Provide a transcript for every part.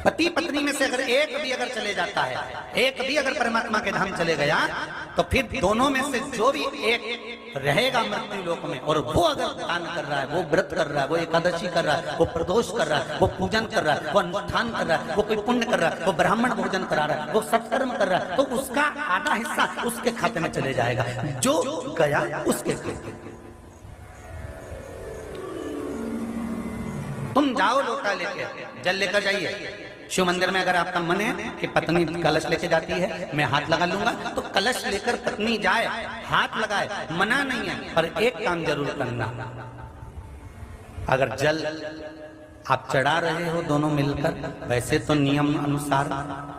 पति पत्नी में से अगर एक भी अगर चले जाता है, एक भी अगर परमात्मा के धाम चले गया, तो फिर दोनों में से जो भी एक रहेगा मृत्यु लोक में, और वो अगर दान कर रहा है, वो व्रत कर रहा है, वो एकादशी कर रहा है, वो प्रदोष कर रहा है, वो पूजन कर रहा है, वो अनुष्ठान कर रहा है, वो कोई पुण्य कर रहा है, वो ब्राह्मण भोजन करा रहा है, वो सत्कर्म कर रहा है, तो उसका आधा हिस्सा उसके खाते में चले जाएगा, जो गया उसके खाते। तुम जाओ लोटा लेके, जल लेकर जाइए। शिव मंदिर में अगर आपका मन है कि पत्नी कलश लेके जाती है, मैं हाथ लगा लूंगा, तो कलश लेकर पत्नी जाए, हाथ लगाए, मना नहीं है, पर एक काम जरूर करना। अगर जल आप चढ़ा रहे हो दोनों मिलकर, वैसे तो नियम अनुसार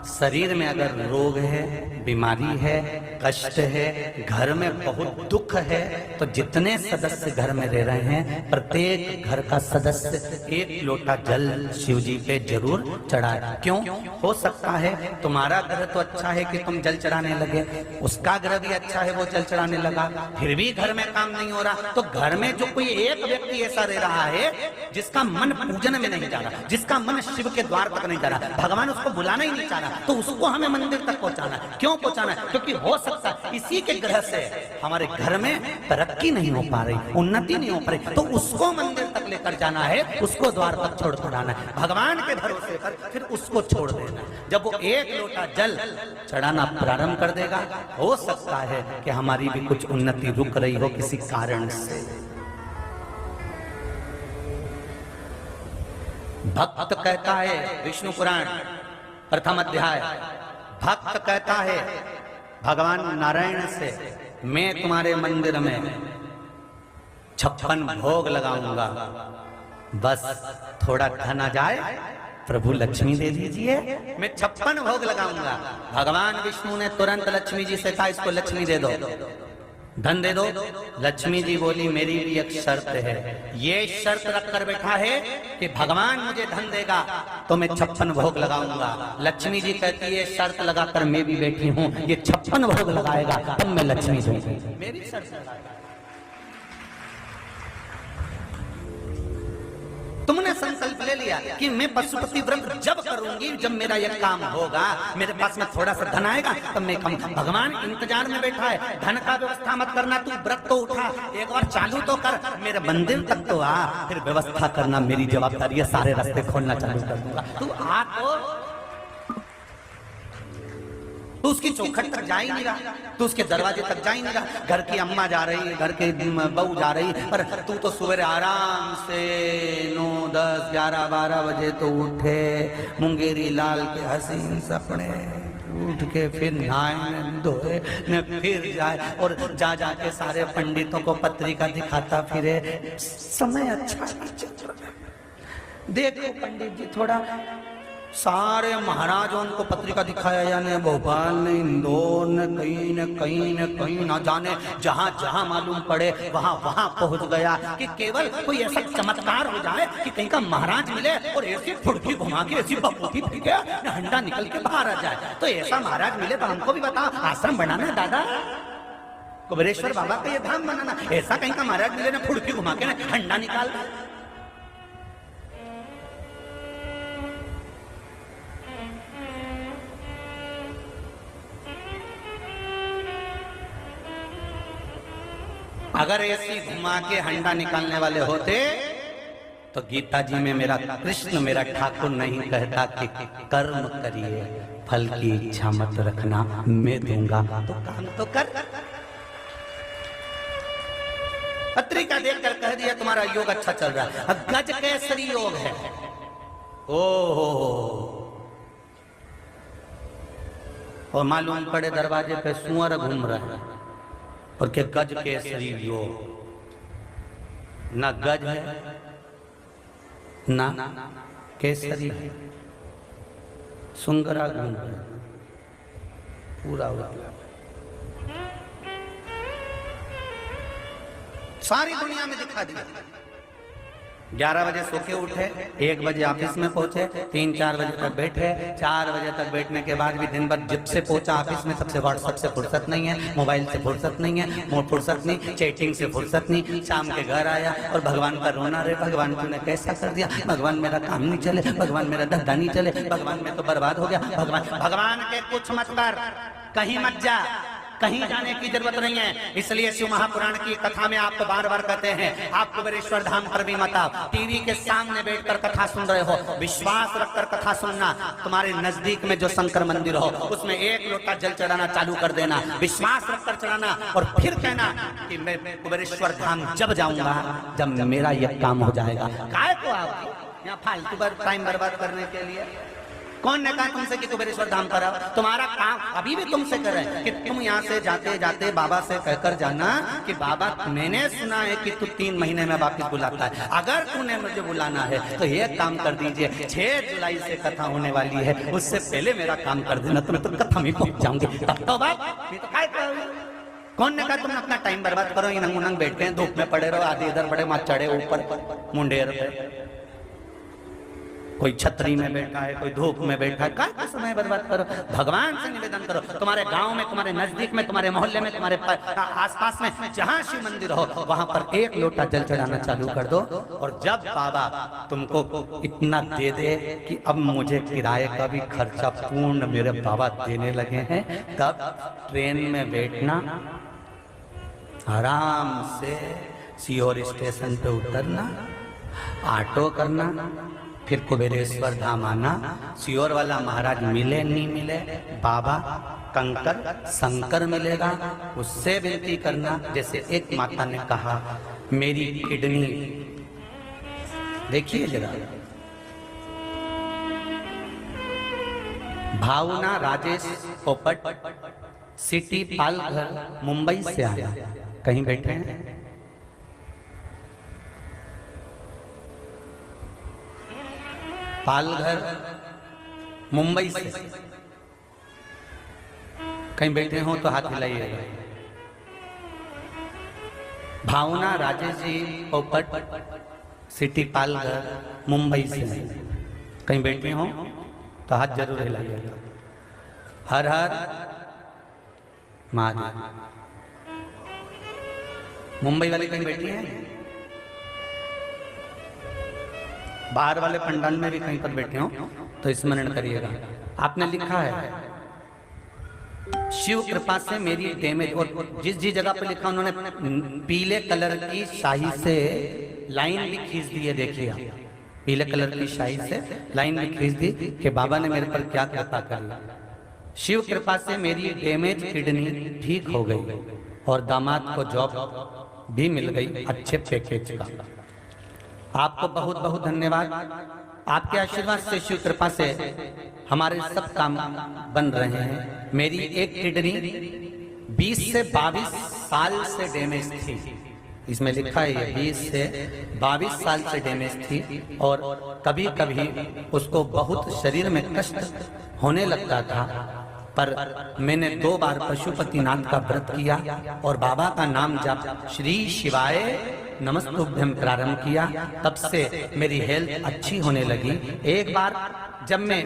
शरीर में अगर रोग है, बीमारी है, कष्ट है, घर में बहुत दुख है, तो जितने सदस्य घर में रह रहे हैं, प्रत्येक घर का सदस्य एक लोटा जल शिव जी पे जरूर चढ़ाए। क्यों? हो सकता है तुम्हारा ग्रह तो अच्छा है कि तुम जल चढ़ाने लगे, उसका ग्रह भी अच्छा है, वो जल चढ़ाने लगा, फिर भी घर में काम नहीं हो रहा, तो घर में जो कोई एक व्यक्ति ऐसा रह रहा है जिसका मन पूजन में नहीं जा रहा, जिसका मन शिव के द्वार तक नहीं जा रहा, भगवान उसको बुलाना ही नहीं चाह रहा, तो उसको हमें मंदिर तक पहुंचाना है। क्यों पहुंचाना है? क्योंकि हो सकता है इसी के ग्रह से हमारे घर में तरक्की नहीं हो पा रही, उन्नति नहीं हो पा रही, तो उसको मंदिर तक लेकर जाना है, उसको द्वार तक छोड़ कर आना है, भगवान के भरोसे पर फिर उसको छोड़ देना है। जब वो एक लोटा जल चढ़ाना प्रारंभ कर देगा, हो सकता है कि हमारी भी कुछ उन्नति रुक रही हो किसी कारण से। भक्त कहता है, विष्णु पुराण प्रथम अध्याय, भक्त कहता है भगवान नारायण से, मैं तुम्हारे मंदिर में 56 भोग लगाऊंगा, बस थोड़ा धन आ जाए, प्रभु लक्ष्मी दे दीजिए, मैं 56 भोग लगाऊंगा। भगवान विष्णु ने तुरंत लक्ष्मी जी से कहा, इसको लक्ष्मी दे दो, धन दे दो। लक्ष्मी जी बोली, मेरी भी एक शर्त है, ये शर्त रखकर बैठा है कि भगवान मुझे धन देगा तो मैं 56 भोग लगाऊंगा। लक्ष्मी जी कहती है, शर्त लगाकर मैं भी बैठी हूँ, ये 56 भोग लगाएगा तब मैं लक्ष्मी दूंगी, मेरी शर्त लगाएगा। तुमने संकल्प ले लिया कि मैं पशुपति व्रत जब करूंगी, जब मेरा यह काम होगा, मेरे पास में थोड़ा सा धन आएगा तब मैं कम। भगवान इंतजार में बैठा है, धन का व्यवस्था मत करना, तू व्रत तो उठा, एक बार चालू तो कर, मेरे मंदिर तक तो आ, फिर व्यवस्था करना मेरी जवाबदारी है, सारे रास्ते खोलना चालू कर दूंगा, तू आ तो उसकी चौखट तक जा ही नहीं रहा, तो उसके दरवाजे तक जा ही नहीं रहा। घर की अम्मा जा रही, घर के बहू जा रही, पर तू तो सुबह आराम से 9, 10, 11, 12 बजे तो उठे, मुंगेरी लाल के हसीन सपने, उठ के फिर नहाए न धोए न फिर जाए, और जा जाके सारे पंडितों को पत्रिका दिखाता फिरे। समय अच्छा नहीं चल रहा, देखो पंडित जी थोड़ा, सारे महाराजों को पत्रिका दिखाया, यानी भोपाल ने, इंदौर ने, कहीं न जाने जहां जहां मालूम पड़े वहां वहां पहुंच गया, कि केवल कोई ऐसा चमत्कार हो जाए कि कहीं का महाराज मिले और ऐसी फुड़की घुमा के ऐसी बपूती फेंके हंडा निकल के बाहर आ जाए, तो ऐसा महाराज मिले तो हमको भी बताओ, आश्रम बनाना दादा, कुबेरेश्वर बाबा का ये धाम बनाना, ऐसा कहीं का महाराज मिले ना फुड़की घुमा के ना हंडा निकाल। अगर ऐसी घुमा के हंडा निकालने वाले होते तो गीता जी में मेरा कृष्ण, मेरा ठाकुर नहीं कहता कि कर्म करिए, फल की इच्छा मत रखना, मैं दूंगा, तो काम तो कर। पत्रिका देखकर कह दिया तुम्हारा योग अच्छा चल रहा है, गज केसरी योग है, ओहो, और मालूम पड़े दरवाजे पे सुअर घूम रहा है, और के गज केसरी योग, ना गज है ना केसरी है, सुंगरा घूम रहा पूरा हुआ। सारी दुनिया में दिखा दिया, 11 बजे सो के उठे, 1 बजे ऑफिस में पहुंचे, 3-4 बजे तक बैठे, 4 बजे तक बैठने के बाद भी दिन भर जब से पहुंचा ऑफिस में तब से व्हाट्सएप से फुर्सत नहीं है, मोबाइल से फुर्सत नहीं है, फुर्सत नहीं, चैटिंग से फुर्सत नहीं। शाम के घर आया और भगवान का रोना रहे, भगवान तूने कैसा कर दिया, भगवान मेरा काम नहीं चले, भगवान मेरा धंधा नहीं चले, भगवान मैं तो बर्बाद हो गया। भगवान के कुछ मत कर, कहीं मत जा, कहीं जाने की जरूरत नहीं है। इसलिए शिव महापुराण की कथा में आपको बार बार कहते हैं, आप कुबेरेश्वर धाम पर भी मत आओ। टीवी के सामने बैठकर कथा सुन रहे हो, विश्वास रखकर कथा सुनना। तुम्हारे नजदीक में जो शंकर मंदिर हो उसमें 1 लोटा जल चढ़ाना चालू कर देना, विश्वास रखकर चढ़ाना, और फिर कहना कि मैं कुबेरेश्वर धाम जब जाऊंगा जब मेरा यह काम हो जाएगा। काय को आप यहाँ फालतू टाइम बर्बाद करने के लिए? कौन ने कहा तुमसे कि कुबेरेश्वर धाम पर आओ? तुम्हारा काम अभी भी तुमसे कर रहे हैं कि तुम यहाँ से जाते जाते बाबा से कहकर जाना कि बाबा मैंने सुना है कि तू 3 महीने में वापिस बुलाता है, अगर तूने मुझे बुलाना है तो ये काम कर दीजिए, 6 जुलाई से कथा होने वाली है, उससे पहले मेरा काम कर देना, तो मैं तो कथा में पहुंच जाऊंगी। तब तो बात ये तो काय करोगे? कौन ने कहा तुम अपना टाइम बर्बाद करो, इनंग उनंग बैठते हैं, धूप में पड़े रहो, आधे इधर पड़े, मत चढ़े ऊपर मुंडेर पे, कोई छतरी में बैठा है, कोई धूप में बैठा है, क्या समय बर्बाद करो? भगवान से निवेदन करो, तुम्हारे गांव में, तुम्हारे नजदीक में, तुम्हारे मोहल्ले में, तुम्हारे आसपास में जहां शिव मंदिर हो वहां पर 1 लोटा जल चढ़ाना चालू कर दो। और जब बाबा तुमको इतना दे दे कि अब मुझे किराए का भी खर्चा पूर्ण मेरे बाबा देने लगे हैं, तब ट्रेन में बैठना, आराम से सीहोर स्टेशन पे उतरना, ऑटो करना, फिर कुबेरेश्वर धाम आना। सीहोर वाला महाराज मिले नहीं मिले, बाबा कंकर शंकर मिलेगा, उससे विनती करना। जैसे एक माता ने कहा मेरी किडनी, देखिए जरा, भावना राजेश पोपट, सिटी पालघर, मुंबई से आया, कहीं बैठे हैं, पालघर मुंबई से, कहीं बैठे हो तो हाथ हिलाइएगा। भावना राजेश जी पोपट, सिटी पालघर, मुंबई से, कहीं बैठे हो तो हाथ जरूर हिलाइएगा। हर हर महादेव। मुंबई वाले कहीं बैठे हैं, बाहर वाले पंडाल में भी कहीं पर बैठे हो तो स्मरण करिएगा। आपने लिखा है शिव कृपा से मेरी डैमेज, और जिस जगह पे लिखा उन्होंने पीले कलर की शाही से लाइन भी खींच दी है, देखिए पीले कलर की शाही से लाइन भी खींच दी कि बाबा ने मेरे पर क्या कृपा कर। शिव कृपा से मेरी डैमेज किडनी ठीक हो गई और दामाद को जॉब भी मिल गई अच्छे पैकेज का। आपको बहुत बहुत धन्यवाद। आपके आशीर्वाद से, शिव कृपा से हमारे सब काम बन रहे हैं। मेरी एक किडनी 20 से 22 साल से डैमेज थी, इसमें लिखा है ये 20 से 22 साल से डैमेज थी, और कभी कभी उसको बहुत शरीर में कष्ट होने लगता था, पर मैंने 2 बार पशुपतिनाथ का व्रत किया और बाबा का नाम जप श्री शिवाय नमस्तुभ्यम प्रारंभ किया। तब से मेरी हेल्थ अच्छी होने लगी। एक बार जब मैं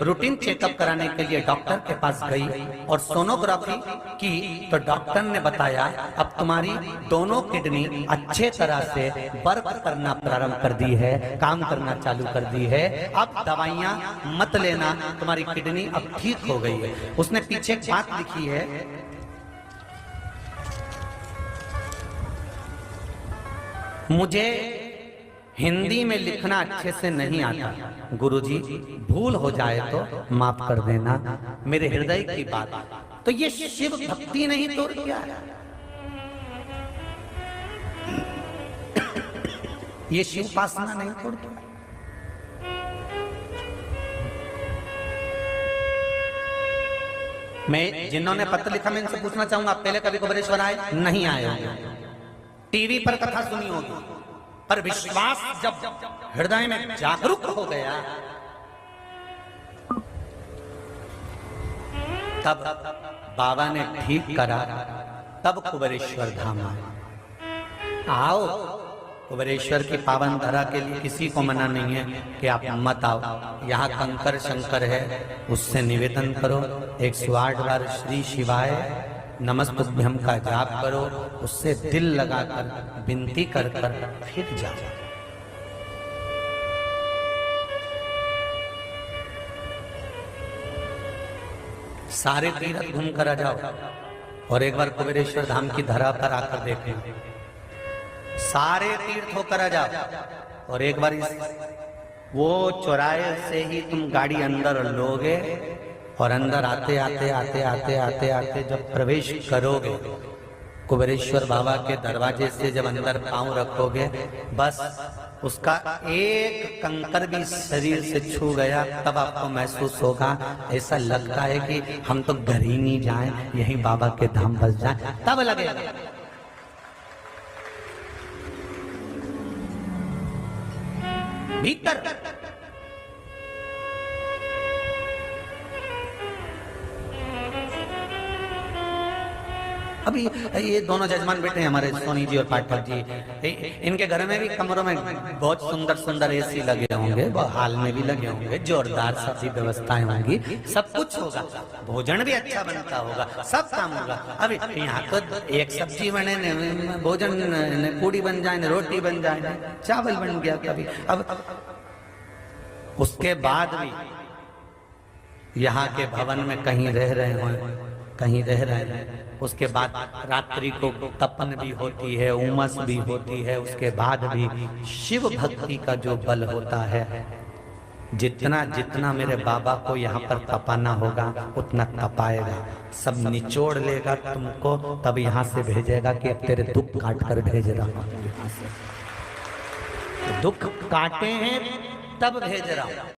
रूटीन चेकअप कराने के लिए डॉक्टर के पास गई और सोनोग्राफी की तो डॉक्टर ने बताया अब तुम्हारी दोनों किडनी अच्छे तरह से वर्क करना प्रारंभ कर दी है, काम करना चालू कर दी है, अब दवाइयां मत लेना, तुम्हारी किडनी अब ठीक हो गई है। उसने पीछे एक बात लिखी है, मुझे हिंदी में लिखना अच्छे से नहीं आता, गुरुजी भूल हो जाए तो माफ कर देना, मेरे हृदय की बात। तो ये शिव भक्ति नहीं तो क्या है? ये शिव उपासना नहीं तोड़ती। मैं जिन्होंने पत्र लिखा मैं इनसे पूछना चाहूंगा, पहले कभी कुबेरेश्वर आए? नहीं आए होंगे, टीवी पर कथा सुनी होगी, पर विश्वास जब हृदय में जागरूक हो गया तब बाबा ने ठीक करा, तब कुबेरेश्वर धाम आए। आओ कुबेरेश्वर की पावन धरा के लिए किसी को मना नहीं है कि आप मत आओ। यहाँ कंकर शंकर है, उससे निवेदन करो, 108 बार श्री शिवाय नमस्तुभ्यम का जाप करो, उससे दिल लगाकर विनती कर फिर जाओ। सारे तीर्थ घूम कर आ जाओ और एक बार कुबेरेश्वर धाम की धरा पर आकर देखना। सारे तीर्थ होकर आ जाओ और एक बार वो चौराहे से ही तुम गाड़ी अंदर लोगे और अंदर आते आते आते आते आते आते जब प्रवेश करोगे कुबेरेश्वर बाबा के दरवाजे से जब अंदर पांव रखोगे, बस उसका एक कंकर भी शरीर से छू गया तब आपको महसूस होगा, ऐसा लगता है कि हम तो घर ही नहीं जाएं, यहीं बाबा के धाम बस जाएं, तब लगेगा। भीतर अभी ये दोनों जजमान बैठे हैं हमारे सोनी जी और पाठक जी, इनके घर में भी कमरों में बहुत सुंदर सुंदर एसी लगे होंगे, हाल में भी लगे होंगे, जोरदार सभी व्यवस्थाएं होंगी, सब कुछ होगा, भोजन भी अच्छा बनता होगा, सब काम होगा। अभी यहाँ तो एक सब्जी बने न भोजन न पूड़ी बन जाए न रोटी बन जाए न चावल बन गया कभी। अब उसके बाद भी यहाँ के भवन में कहीं रह रहे हो, कहीं रह रहे हैं, उसके बाद रात्रि को तपन भी होती है, उमस भी होती है, उसके बाद भी शिव भक्ति का जो बल होता है, जितना जितना मेरे बाबा को यहाँ पर तपाना होगा उतना तपाएगा, सब निचोड़ लेगा तुमको, तब यहाँ से भेजेगा कि अब तेरे दुख काट कर भेज रहा हूँ, यहाँ से दुख काटे हैं तब भेज रहा हूँ।